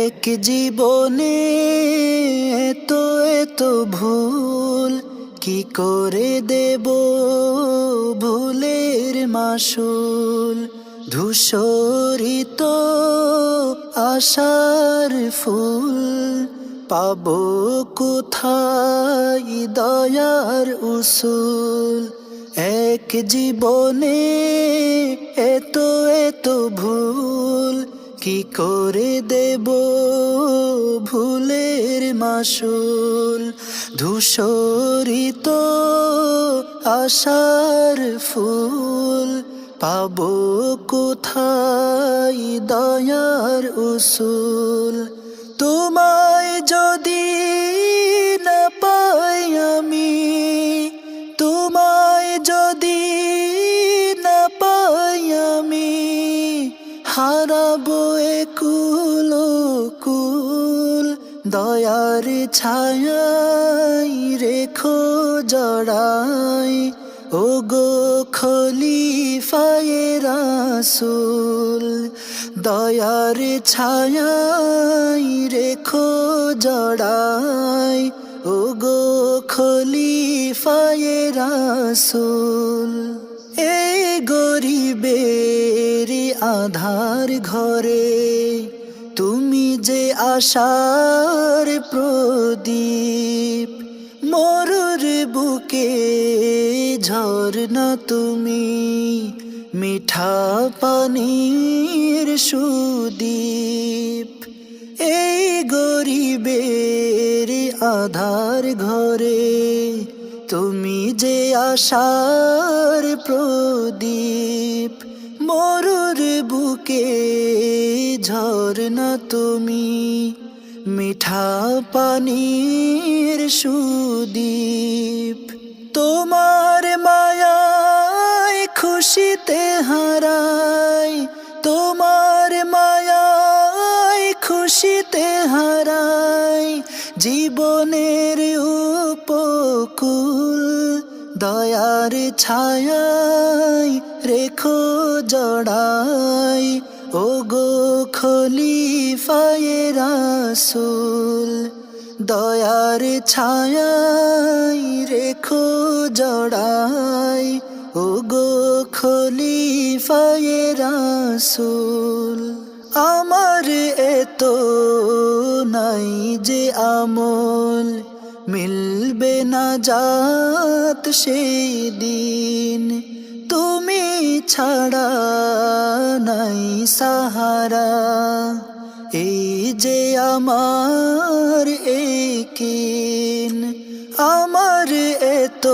এক জীবনে এত এত ভুল, কি করে দেব ভুলের মাসুল। ধূসরিত আশার ফুল, পাবো কোথায় দয়ার উসুল। এক জীবনে এত এত ভুল, কি করে দেব ভুলের মাসুল। ধূসরিত আশার ফুল, পাবো কোথায় দয়ার উসুল। তোমায় যদি না পাই আমি, তোমায় যদি না পাই আমি, হারাবো একুল কুল। দয়ার ছায়ায় রেখো জড়াই, ওগো খলিফায়ে রাসূল। দয়ার ছায়ায় রেখো জড়াই, ওগো খলিফায়ে রাসূল। এই গরিবের আধার ঘরে তুমি যে আশার প্রদীপ, মরুর বুকে ঝরনা তুমি, মিঠা পানির সুদীপ। এই গরিবের আধার ঘরে তুমি যে আশার প্রদীপ, মরুর বুকে ঝরনা তুমি, মিঠা পানির সুদীপ। তোমার মায়ায় খুশিতে হারাই, তোমার মায়ায় খুশিতে হারাই, জীবনের উপকূল। দয়ার ছায়ায় রেখো জড়াই, ওগো খলিফায়ে রাসূল। দয়ার ছায়ায় রেখো জড়াই, ওগো খলিফায়ে রাসূল। আমার এত নাই যে আমল, মিলবে না জাত সেই দিন। তুমি ছাড়া নাই সাহারা, এই যে আমার একিন। আমার এত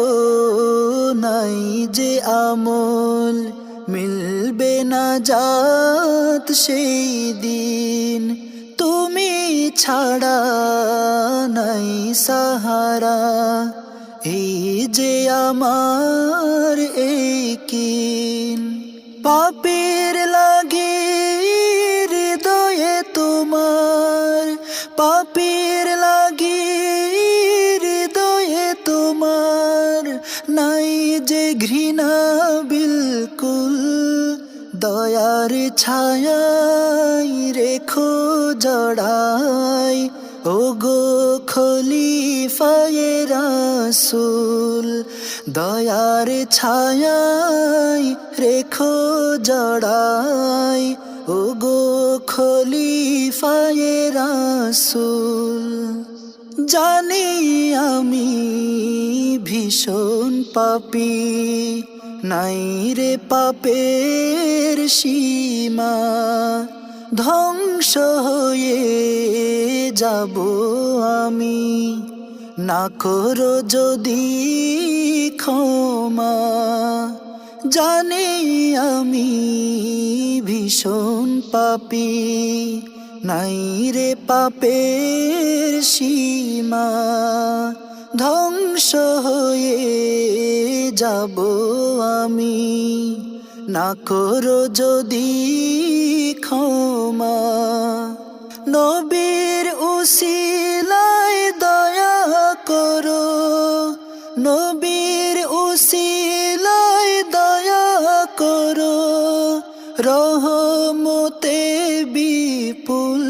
নাই যে আমল, মিলবে না জাত সেই দিন। তুমি ছাড়া নাই সাহারা, এই যে আমার একিন। পাপের লাগি হৃদয়ে তোমার, পাপের লাগি হৃদয়ে তোমার, নাই যে ঘৃণা বিলকুল। দয়ার ছায়ায় রেখো জড়াই, ওগো খলিফায়ে রাসূল। দয়ার ছায়ায় রেখো জড়াই, ওগো খলিফায়ে রাসূল। জানি আমি ভীষণ পাপী, নাই রে পাপের সীমা। ধ্বংস হয়ে যাব আমি, না করো যদি ক্ষমা। জানি আমি ভীষণ পাপী, নাই রে পাপের সীমা। ধ্বংস হয়ে যাব আমি, না করো যদি ক্ষমা। নবীর উসিলায় দয়া করো, নবীর উসিলায় দয়া করো, রহমতে বিপুল।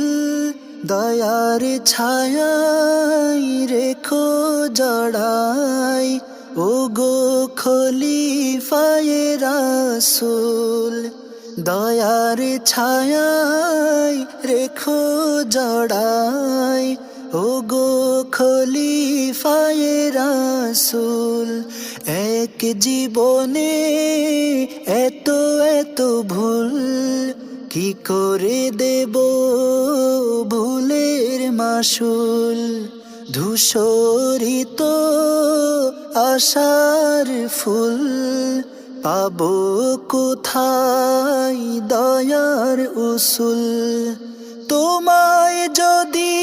দয়ার ছায়ায় রেখো জড়াই ও গো খলিফায়ে রাসূল দয়ার ছায়ায় রেখো জড়াই ও গো খলিফায়ে রাসূল এক জীবনে এত এত ভুল কি করে দেব ভুলের মাসুল ধূসরিত আশার ফুল পাবো কোথায় দয়ার উসুল তোমায় যদি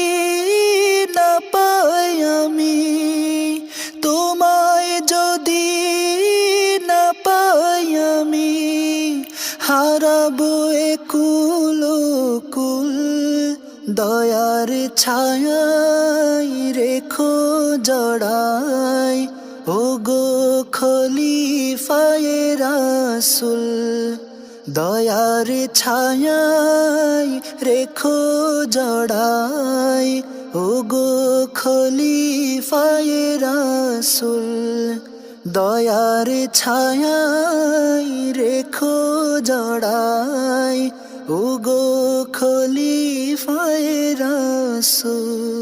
না পাই আমি তোমায় যদি না পাই আমি হারাবো কুল কুল দয়ার ছায়ায় রেখো জড়াই ও গো খলিফায়ে রাসূল দয়ার ছায়ায় রেখো জড়াই ও গো খলিফায়ে রাসূল দয়ার ছায়ায় রেখো জড়াই ও গো খলিফায়ে রাসূল